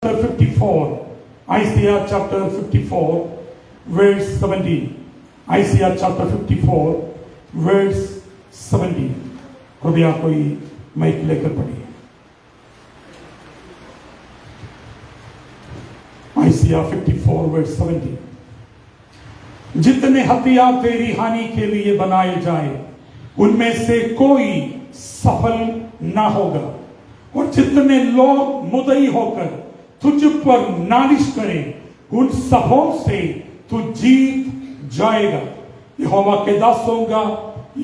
54, Isaiah chapter 54, verse 17. Isaiah chapter 54, verse 17. कृपया कोई mic लेकर पढ़िए. Isaiah 54, verse 17. जितने हथियार तेरी हानि के लिए बनाए जाए उनमें से कोई सफल ना होगा, और जितने लोग मुद्दई होकर तुझ पर नालिश करें उन सबों से तू जीत जाएगा. यहोवा के दासों का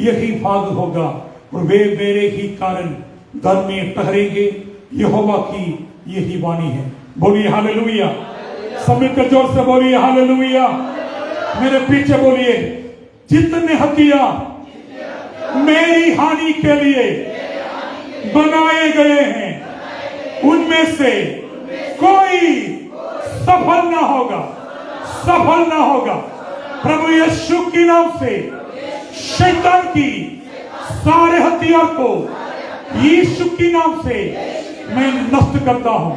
यही भाग होगा और वे मेरे ही कारण धर्म में ठहरेंगे. यहोवा की यही वाणी है. बोलिए हालेलुया. सब मिलकर जोर से बोलिए हालेलुया. मेरे पीछे बोलिए, जितने हथियार मेरी हानि के लिए बनाए गए हैं उनमें से कोई सफल ना होगा, सफल ना होगा. प्रभु यीशु के नाम से शैतान की सारे हथियार को यीशु के नाम से मैं नष्ट करता हूं.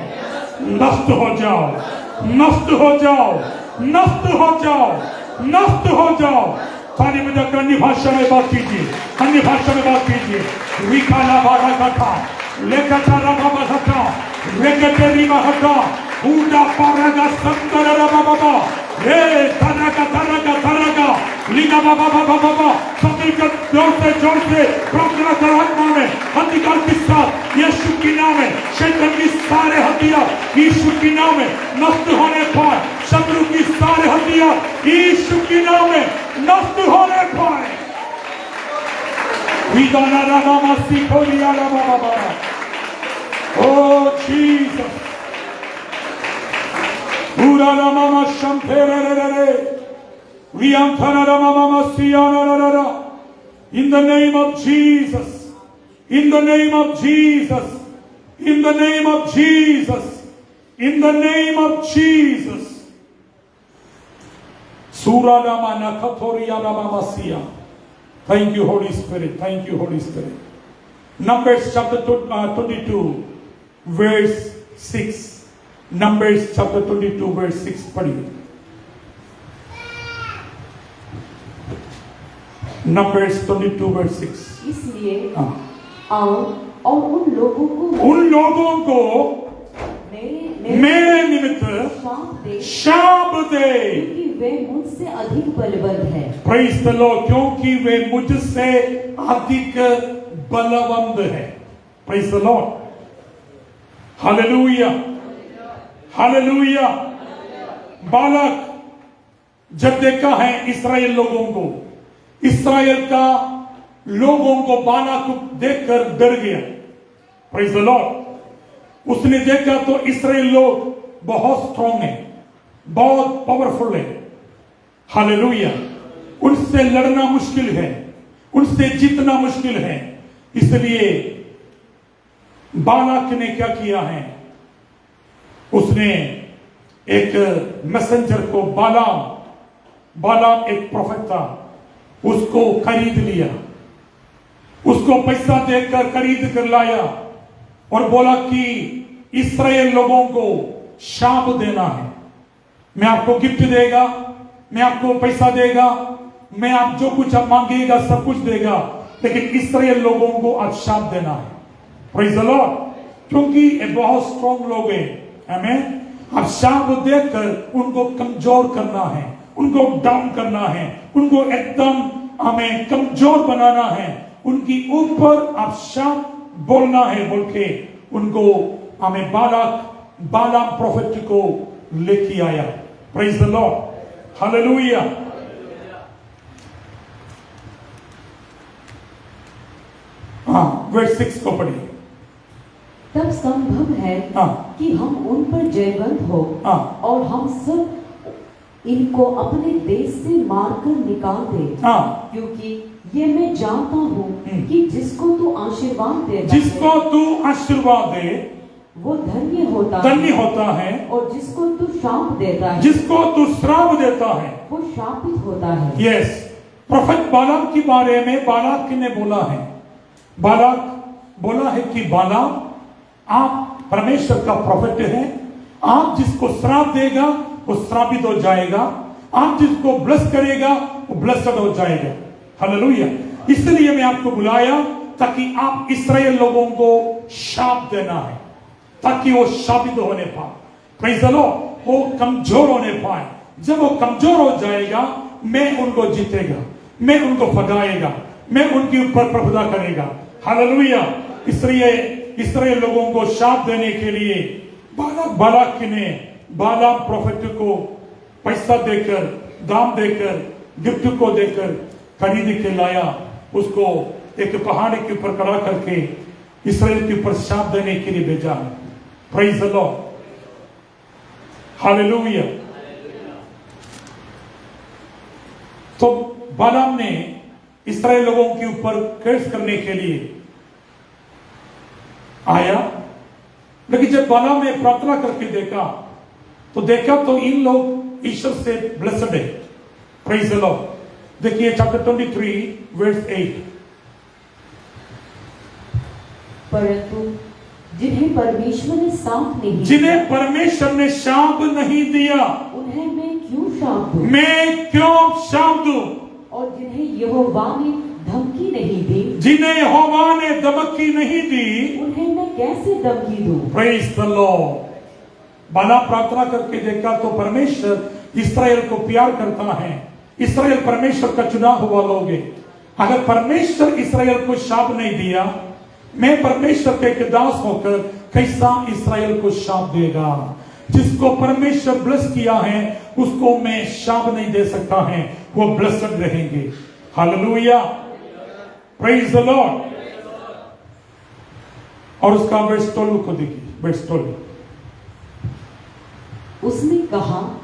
नष्ट हो जाओ, नष्ट हो जाओ, नष्ट हो जाओ, नष्ट हो जाओ. खाली में जाकर अन्य भाषा में बात कीजिए, अन्य भाषा में बात कीजिए. विकाला बारा कथा लेकता रबा बसता लेकतेरी महता ऊंडा पारगा संतर रबा बाबा हे तरगा लीगा बाबा बाबा बाबा. सब मिलकर जोर से प्रार्थना कर. आत्मा में अधिकार के साथ यीशु के नाम में शैतान की सारे हथियार यीशु के नाम में नष्ट होने पाए. शत्रु की सारे हथियार यीशु के नाम में नष्ट होने पाए. विदाना रामा मसी खोलिया रामा बाबा. Oh Jesus. Ura Mama Shampere. In the name of Jesus. In the name of Jesus. In the name of Jesus. In the name of Jesus. Sura Ramana Katoria Ramamasia. Thank you, Holy Spirit. Thank you, Holy Spirit. Numbers chapter 22. Verse 6. Numbers chapter 22 verse 6 पढ़िए. Numbers 22 verse 6. इसलिए आओ और उन लोगों को मेरे निमित्त शाप दे, क्योंकि वे मुझसे अधिक बलवंत है. Praise the Lord. क्योंकि वे मुझसे अधिक बलवंत है. Praise the Lord. Hallelujah, hallelujah. बालक जब देखा है इस्राएल लोगों को, इस्राएल का लोगों को बालक को देखकर डर गया. Praise the Lord. उसने देखा तो इस्राएल लोग बहुत स्ट्रांग है, बहुत पावरफुल है. हालेलुया. उनसे लड़ना मुश्किल है, उनसे जीतना मुश्किल है. इसलिए बालाक ने क्या किया है, उसने एक मैसेंजर को, बालाम एक प्रोफेट था, उसको खरीद लिया. उसको पैसा देकर खरीद कर लाया और बोला कि इस्राएल लोगों को शाप देना है. मैं आपको गिफ्ट देगा, मैं आपको पैसा देगा, मैं आप जो कुछ आप मांगेगा सब कुछ देगा, लेकिन इस्राएल लोगों को आज शाप देना है. Praise the Lord. क्योंकि ये बहुत स्ट्रॉन्ग लोग हैं. आमेन. अब शाप देकर उनको कमजोर करना है, उनको डाउन करना है, उनको एकदम हमें कमजोर बनाना है, उनकी ऊपर आप शाप बोलना है बोल के उनको हमें बालाम प्रोफेट को लेके आया. Praise the Lord. हालेलुया. हाँ, वर्स 6 को पढ़िए. तब संभव है कि हम उन पर जयवंत हो और हम सब इनको अपने देश से मारकर निकाल दे. क्योंकि ये मैं जानता हूँ कि जिसको तू आशीर्वाद दे वो धन्य होता है, और जिसको तू श्राप देता है वो शापित होता है. यस. प्रोफेट बालाम के बारे में बालाक ने बोला है, बालाक बोला है कि बालाम आप परमेश्वर का प्रोफेट हैं, आप जिसको श्राप देगा वो श्रापित हो जाएगा, आप जिसको ब्लेस करेगा वो ब्लेस्ड हो जाएगा। हालेलुया। इसलिए मैं आपको बुलाया ताकि आप इस्राएल लोगों को शाप देना है, ताकि वो शापित होने पाए। Praise the Lord. वो कमजोर होने पाए। जब वो कमजोर हो जाएगा, मैं उनको जीतेगा, मैं उनको भगाएगा, मैं उनके ऊपर प्रभुता करेगा। हालेलुया। इसलिए इस्राएल लोगों को शाप देने के लिए बालाक ने बालाम प्रोफेट को पैसा देकर, दाम देकर, गिफ्ट को देकर खरीद के लाया, उसको एक पहाड़ी के ऊपर खड़ा करके इस्राएल के ऊपर शाप देने के लिए भेजा। Praise the Lord. हालेलुया। तो बालाम ने इस्राएल लोगों के ऊपर कर्ज करने के लिए आया, लेकिन जब बालाम ने प्रार्थना करके देखा तो इन लोग ईश्वर से ब्लेस्ड है। Praise the Lord. देखिए चैप्टर 23 वर्स 8। परंतु जिन्हें परमेश्वर ने शाप नहीं दिया, उन्हें मैं क्यों शाप दूं? मैं क्यों शाप दूं? और जिन्हें यहोवा ने धमकी नहीं दी, उन्हें मैं कैसे धमकी दूं? Praise the Lord. बालाम प्रार्थना करके देखा तो परमेश्वर इस्राएल को प्यार करता है। इस्राएल परमेश्वर का चुना हुआ लोग है। अगर परमेश्वर इस्राएल को शाप नहीं दिया, मैं परमेश्वर के एक दास होकर कैसा इस्राएल को शाप देगा? जिसको परमेश्वर ब्लेस किया है उसको मैं शाप नहीं दे सकता है, वो ब्लेस्ड रहेंगे। हालेलुया। Praise the Lord. और उसका वर्स 12 को देखिए, वर्स 12। उसने कहा,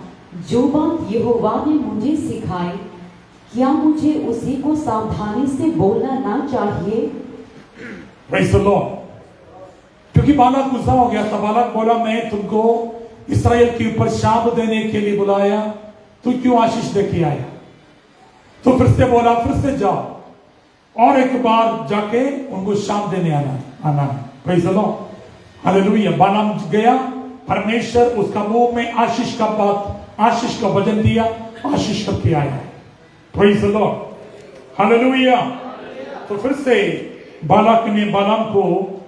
जो बात यहोवा ने मुझे सिखाई, क्या मुझे उसी को सावधानी से बोलना ना चाहिए? Praise the Lord. क्योंकि बालाक गुस्सा हो गया था। बालाक बोला, मैं तुमको इस्राएल के ऊपर शाप देने के लिए बुलाया, तू क्यों आशीष दे के आया? तो फिर से बोला, फिर से जाओ और एक बार जाके उनको शाप देने आना है। Praise the Lord. हालेलुया। बालाम गया, परमेश्वर उसका मुंह में आशीष का वचन दिया, आशीष करके आया। Praise the Lord. हालेलुया। तो फिर से बालाक ने बालाम को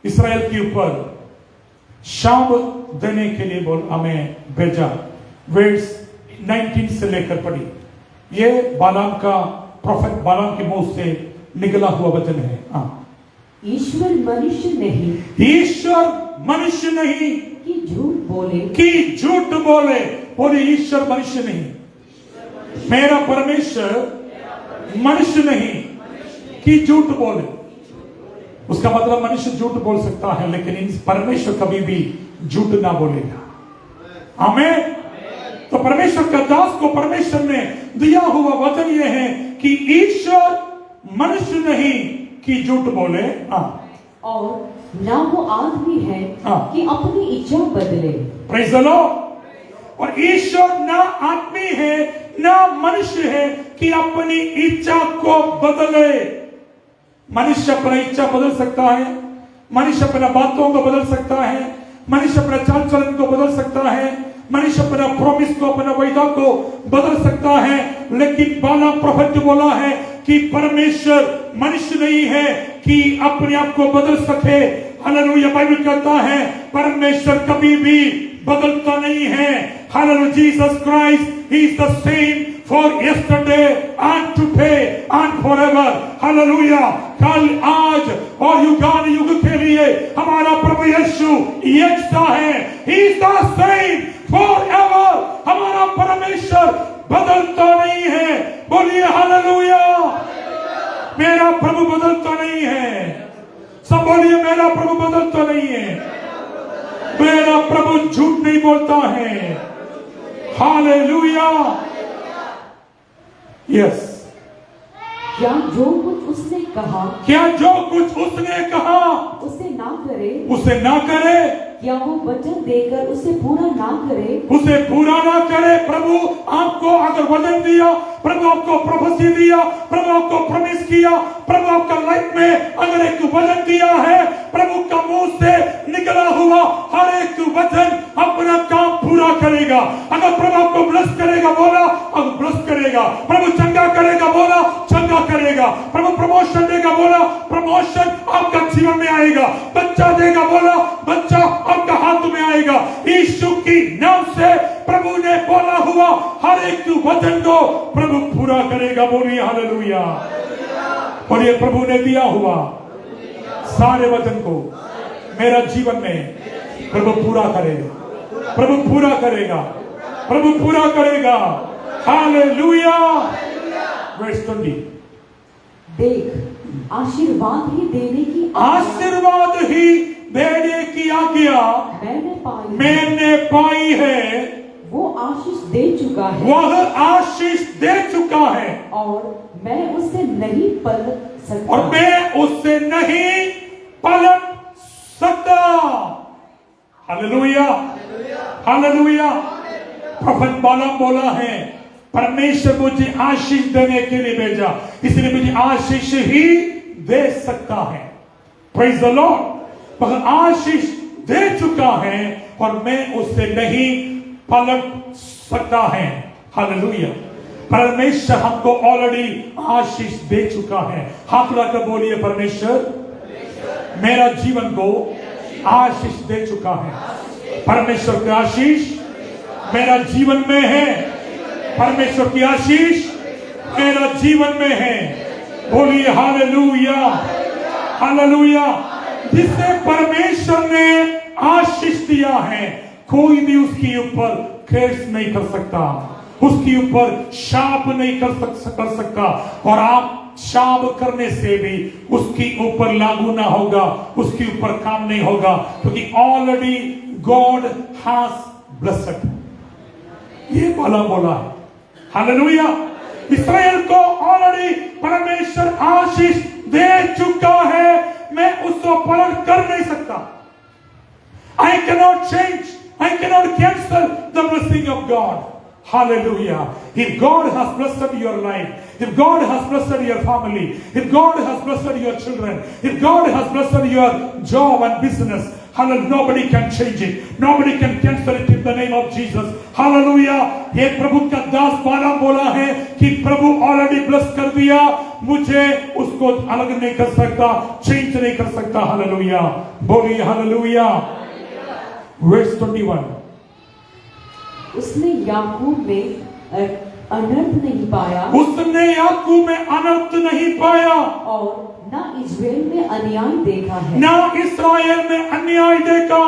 इस्राएल के ऊपर शाप देने के लिए हमें भेजा। वर्स 19 से लेकर पढ़ी। ये बालाम का प्रोफेट बालाम के मुंह से निकला हुआ वचन है। ईश्वर मनुष्य नहीं कि झूठ बोले। बोले ईश्वर मनुष्य नहीं, मेरा परमेश्वर मनुष्य नहीं कि झूठ बोले। उसका मतलब मनुष्य झूठ बोल सकता है, लेकिन परमेश्वर कभी भी झूठ ना बोलेगा। आमीन। तो परमेश्वर का दास को परमेश्वर ने दिया हुआ वचन यह है कि ईश्वर मनुष्य नहीं कि झूठ बोले, और ना वो आदमी है कि अपनी इच्छा बदले। Praise the Lord. और ईश्वर ना आदमी है ना मनुष्य है कि अपनी इच्छा को बदले। मनुष्य अपनी इच्छा बदल सकता है, मनुष्य अपने बातों को बदल सकता है, मनुष्य अपने चाल चलन को बदल सकता है, मनुष्य अपना प्रॉमिस को, अपना वायदा को बदल सकता है, लेकिन बालाम प्रोफेट बोला है कि परमेश्वर मनुष्य नहीं है कि अपने आप को बदल सके। हालेलुया। बाइबल कहता है परमेश्वर कभी भी बदलता नहीं है। Hallelujah. Jesus Christ he is the same for yesterday and today and forever. Hallelujah. कल, आज और युगान युग के लिए हमारा प्रभु यीशु एक सा है। He is the same forever. हमारा परमेश्वर बदलता नहीं है। बोलिए हालेलुया। मेरा प्रभु बदलता नहीं है। सब बोलिए, मेरा प्रभु बदलता नहीं है। मेरा प्रभु झूठ नहीं बोलता है। हालेलुया। यस। क्या जो कुछ उसने कहा उसे ना करे, क्या वो वचन देकर उसे पूरा ना करे? उसे पूरा ना करे। प्रभु आपको अगर वचन दिया, प्रभु आपको प्रोफेसी दिया, प्रभु आपको प्रॉमिस किया, प्रभु आपका लाइफ में अगर एक वचन दिया है, प्रभु का मुंह से निकला हुआ हर एक वचन अपना काम पूरा करेगा। अगर प्रभु आपको ब्लेस करेगा बोला, अब ब्लेस करेगा। प्रभु चंगा करेगा बोला, चंगा करेगा। प्रभु प्रमोशन देगा बोला, प्रमोशन आपका जीवन में आएगा। बच्चा देगा बोला, बच्चा आपका हाथ में आएगा। यीशु की नाम से प्रभु ने बोला हुआ हर एक वचन को प्रभु पूरा करेगा। बोलिए हालेलुया। और ये प्रभु ने दिया हुआ सारे वचन को मेरा जीवन में प्रभु पूरा करेगा। प्रभु पूरा करेगा। प्रभु पूरा करेगा। हालेलुया। वर्स 20। देख, आशीर्वाद ही देने की आज्ञा मैंने पाई है। वो आशीष दे चुका है। वह आशीष दे चुका है। और मैं उससे नहीं पलट सकता। और मैं उससे नहीं पलट सकता। हालेलुया। हालेलुया। प्रोफेट बालाम बोला है, परमेश्वर मुझे आशीष देने के लिए भेजा, इसलिए मुझे आशीष ही दे सकता है। Praise the Lord. मगर आशीष दे चुका है और मैं उससे नहीं पलट सकता है। हालेलुया। परमेश्वर हमको ऑलरेडी आशीष दे चुका है। हाथ रखकर बोलिए, परमेश्वर मेरा जीवन को आशीष दे चुका है। परमेश्वर की आशीष मेरा जीवन में है। परमेश्वर की आशीष मेरा जीवन में है। बोलिए हालेलुया। हालेलुया। जिसे परमेश्वर ने आशीष दिया है, कोई भी उसके ऊपर केस नहीं कर सकता, उसके ऊपर शाप नहीं कर सकता। और आप शाप करने से भी उसके ऊपर लागू ना होगा, उसके ऊपर काम नहीं होगा, क्योंकि ऑलरेडी गॉड हैज ब्लेस्ड। ये बोला है। हालेलुया। इस्राएल को ऑलरेडी परमेश्वर आशीष दे चुका है। मैं उसको पलट कर नहीं सकता। I cannot change, I cannot cancel the blessing of God. Hallelujah. If God has blessed your life, if God has blessed your family, if God has blessed your children, if God has blessed your job and business, hallelujah, nobody can change it. Nobody can cancel it in the name of Jesus. Hallelujah. ये प्रभु का दास बाला बोला है कि प्रभु already bless कर दिया, मुझे उसको अलग नहीं कर सकता, चेंज नहीं कर सकता। हालेलुया। बोलिए हालेलुया। वर्स 21। उसने याकूब में अनर्थ नहीं पाया। उसने याकूब में अनर्थ नहीं पाया। और ना इस्राएल में अन्याय देखा है। ना इस्राएल में अन्याय देखा।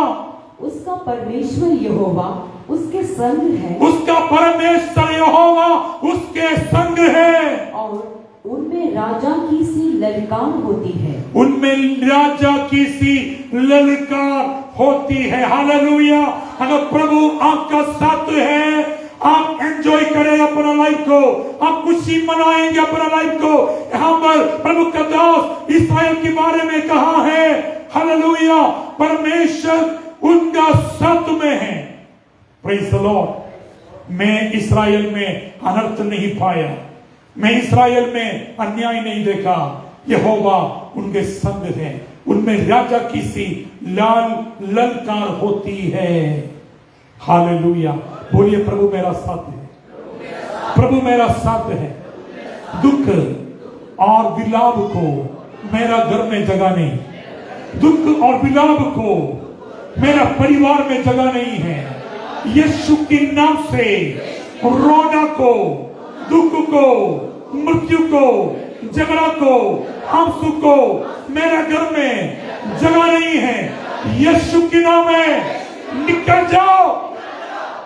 उसका परमेश्वर यहोवा उसके संग है। उसका परमेश्वर यहोवा उसके संग है। और उनमें राजा की सी ललकार होती है। उनमें राजा की सी ललकार होती है। हालेलुया। अगर प्रभु आपका साथ है, आप एंजॉय करें अपना लाइफ को, आप खुशी मनाएंगे अपना लाइफ को। यहाँ पर प्रभु का दास इस्राएल के बारे में कहा है, हालेलुया, परमेश्वर उनका साथ में है। Praise the Lord. मैं इस्राएल में अनर्थ नहीं पाया, मैं इस्राएल में अन्याय नहीं देखा। यहोवा उनके संग है। उनमें राजा की सी लाल ललकार होती है। हालेलुया। बोलिए, प्रभु मेरा साथ है। प्रभु मेरा साथ है। दुख और विलाप को मेरा घर में जगह नहीं। दुख और विलाप को मेरा परिवार में जगह नहीं है। यीशु के नाम से रोना को, दुख को, मृत्यु को, झगड़ा को, आंसू को मेरा घर में जगह नहीं है। यीशु के नाम में निकल जाओ,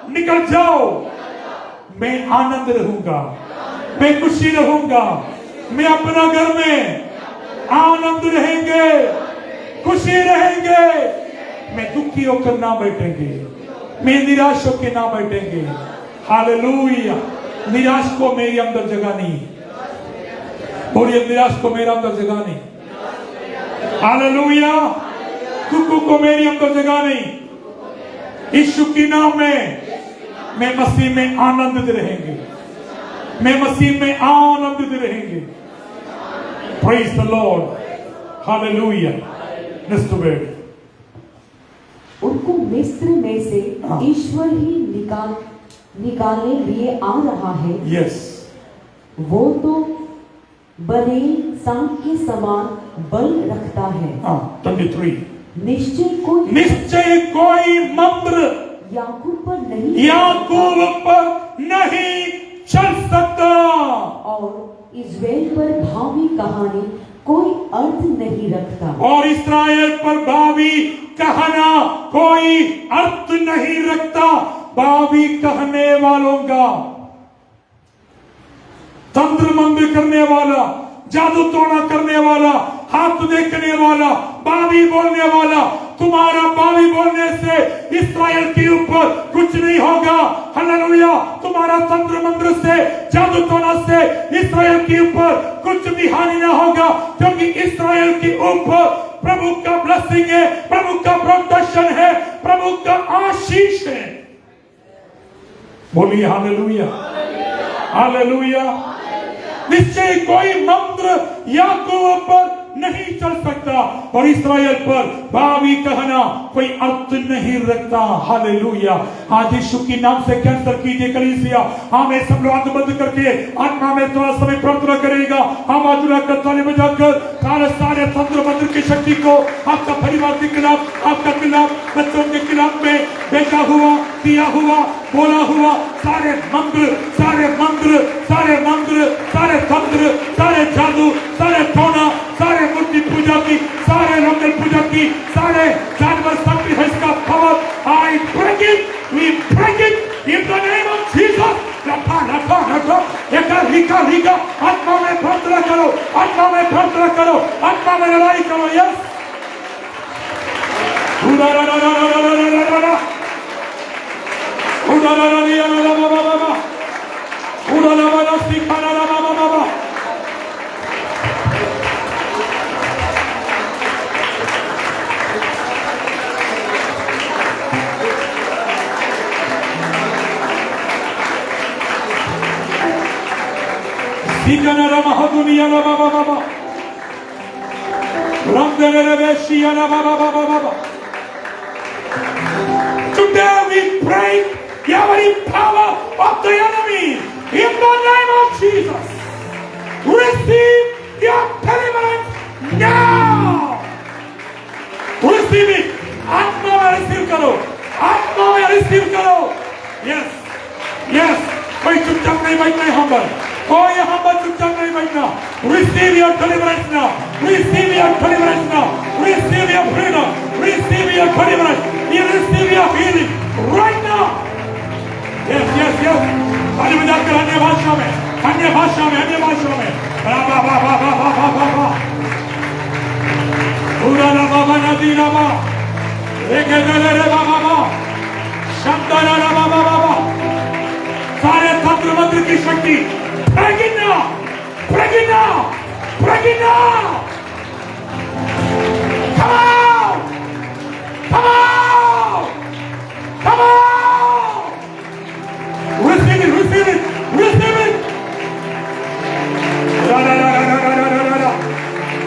निकल जाओ। मैं आनंद रहूंगा, मैं खुशी रहूंगा। मैं अपना घर में आनंद रहेंगे, खुशी रहेंगे। मैं दुखी होकर ना बैठेंगे, मैं निराश होकर ना बैठेंगे। हालेलुया। निराश को मेरे अंदर जगह नहीं। बोलिए, निराश को मेरे अंदर जगह नहीं। हालेलुया। दुख को मेरे अंदर जगह नहीं। यीशु के नाम में मैं मसीह में आनंदित रहेंगे, मैं मसीह में आनंदित रहेंगे। Praise the Lord, hallelujah. Next word, उनको मिस्र में से ईश्वर ही निकालने लिए आ रहा है। यस, वो तो बरेल सांप के समान बल रखता है। 23, निश्चय कोई मंत्र याकूब पर नहीं चल सकता, और इज़राइल पर भावी कहानी कोई अर्थ नहीं रखता, और इस्राएल पर भावी कहना कोई अर्थ नहीं रखता। भावी कहने वालों का, तंत्र मंत्र करने वाला, जादू टोना करने वाला, हाथ देखने वाला, भावी बोलने वाला, तुम्हारा भावी बोलने से इस्राएल के ऊपर कुछ नहीं होगा। हालेलुया। तुम्हारा तंत्र मंत्र से, जादू टोना से इस्राएल के ऊपर कुछ भी हानि ना होगा, क्योंकि इस्राएल के ऊपर प्रभु का ब्लेसिंग है, प्रभु का प्रोटेक्शन है, प्रभु का आशीष है। बोलिए हालेलुया, हालेलुया। निश्चय कोई मंत्र याकूब पर नहीं चल सकता, और इस्राएल पर भावी कहना कोई अर्थ नहीं रखता। हालेलुया। आज यीशु के नाम से कैंसर कीजिए कलीसिया। हमें सब लोग आंख बंद करके आत्मा में थोड़ा समय प्रार्थना करेगा। हम आज ताली बजाकर सारे तंत्र मंत्र की शक्ति को आपका परिवार के खिलाफ, आपका खिलाफ, बच्चों के खिलाफ में बेचा हुआ, किया हुआ, बोला हुआ सारे मंत्र, सारे मंत्र, सारे मंत्र, सारे तंत्र, सारे जादू, सारे टोना, सारे मूर्ति पूजा की, सारे रंगल पूजा की, सारे जानवर सैक्रिफाइस का power, I break it, we break it in the name of Jesus. रखा रखा रखा, लिखा लिखा, आत्मा में प्रार्थना करो, आत्मा में प्रार्थना करो, आत्मा में लड़ाई करो। Yes, Today we break every power of the enemy in the name of Jesus. Receive your deliverance now. Receive it. आत्मा में रिसीव करो, आत्मा में रिसीव करो। Yes, yes. कोई चुपचाप नहीं बैठना यहाँ पर, कोई यहाँ पर चुपचाप नहीं बैठना। Receive your deliverance now. Receive your deliverance now. Receive your freedom. Receive your deliverance. You receive your healing right now. Yes, yes, yes. ताली बजाकर अन्य भाषा में, अन्य भाषा में, अन्य भाषा में। राबा बाबा बाबा बाबा बाबा। उराला बाबा नदी राबा। लेके चले रे बाबा बाबा। शब्दाला राबा बाबा बाबा। सारे तंत्र मंत्र की शक्ति break it now, break it now, break it now. Come on, come on, come on. Receive it, receive it, receive it.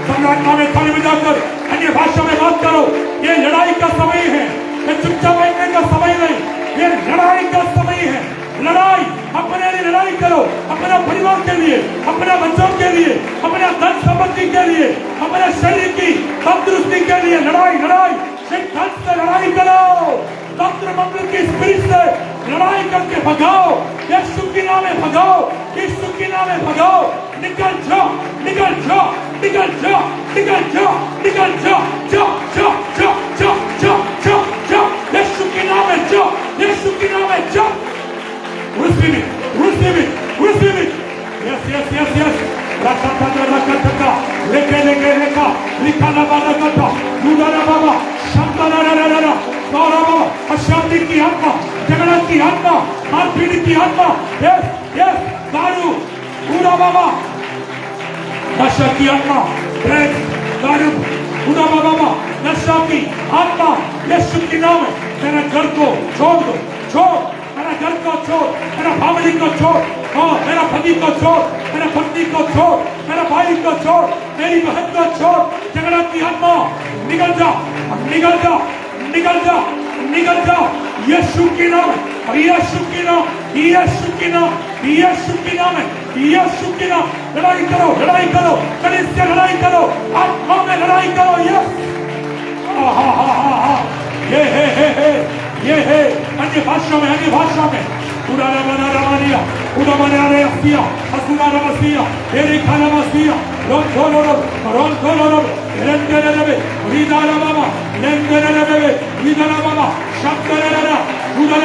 सम्राट में थाली बजाकर अन्य भाषा में बात करो। ये लड़ाई का समय है, ये चुपचाप बैठने का समय नहीं, ये लड़ाई का समय है। लड़ाई, अपने लिए लड़ाई करो, अपने परिवार के लिए, अपने बच्चों के लिए, अपने धन संपत्ति के लिए, अपने शरीर की तंदुरुस्ती के लिए लड़ाई, लड़ाई, शैतान से लड़ाई करो, तंत्र मंत्र की स्पिरिट से लड़ाई करके भगाओ, यीशु के नाम में भगाओ, यीशु के नाम में भगाओ। निकल जाओ, निकल जाओ, निकल जाओ, निकल जाओ, निकल जाओ, जाओ जाओ जाओ जाओ जाओ जाओ जाओ, यीशु के नाम में जाओ, यीशु के नाम में जाओ। Receive it, receive it, receive it. Yes, yes, yes, yes. Rakata, rakata, leke, leke, leka, likana, barakata, ludana, baba, shantana, rara, saura, baba, अशांति की आत्मा, झगड़ा की आत्मा, मारपीट की आत्मा, yes, yes, दारू, पूरा बाबा, नशा की आत्मा, ड्रग्स, दारू, पूरा बाबा, नशा की आत्मा, यीशु के नाम में मेरे घर को छोड़ दो, छोड़ मेरा घर को छोड़, मेरा फैमिली को छोड़, मेरा पति को छोड़, मेरा पत्नी को छोड़, मेरा भाई को छोड़, मेरी बहन को छोड़। झगड़ा की आत्मा निकल जा, निकल जा, निकल जा, निकल जा यीशु के नाम, यीशु के नाम, यीशु के नाम, यीशु के नाम है, यीशु के नाम। लड़ाई करो, लड़ाई करो, कलीसिया लड़ाई करो, आत्मा में लड़ाई करो। यस ये है अन्य भाषा में, अन्य भाषा में उड़ाना बना रवानिया, उड़ा बना रे असिया, असुरा रवसिया, तेरी खाना मसिया, रोन खोलो रो, लेंगे रे, रीदा रा बाबा, लेंगे रे, रीदा रा बाबा, शब्द रे रा, उड़ा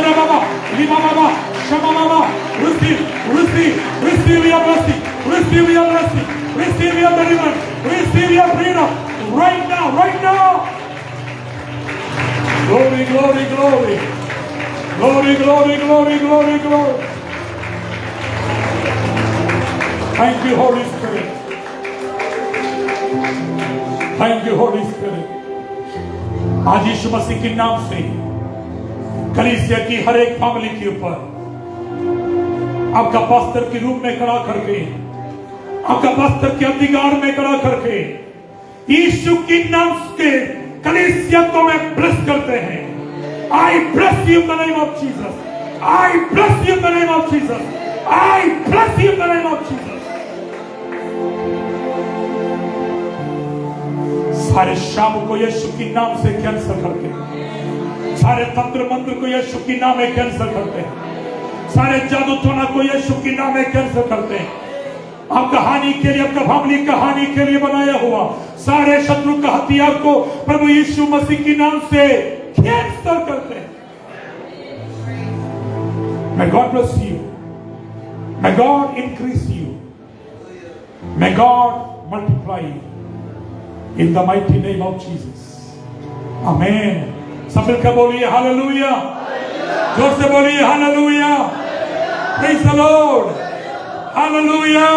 रा बाबा, लीमा बाबा, शमा बाबा, receive your mercy, receive your mercy, receive your deliverance, receive your freedom, right now, right now. Glory, glory, glory. Glory, glory, glory, glory, glory. Thank you, Holy Spirit. Thank you, Holy Spirit. आज यीशु मसीह के नाम से कलीसिया की हर एक family के ऊपर आपका पास्टर के रूप में खड़ा करके, आपका पास्टर के अधिकार में खड़ा करके यीशु के नाम से कलीसिया को मैं ब्लेस करते हैं। I bless you in the name of Jesus. I bless you in the name of Jesus. I bless you in the name of Jesus. सारे शाम को यीशु के नाम से कैंसल करके, सारे तंत्र मंत्र को यीशु के नाम में कैंसल करते हैं, सारे जादू टोना को यीशु के नाम में कैंसल करते हैं। आपका हानि के लिए, आपका फैमिली का हानि के लिए बनाया हुआ सारे शत्रु का हथियार को प्रभु यीशु मसीह के नाम से कैंसल करते हैं। May God bless you. May God increase you. May God multiply you. In the mighty name of Jesus. Amen. सब मिलकर बोलिए हालेलुया, जोर से बोलिए hallelujah, praise the Lord, hallelujah.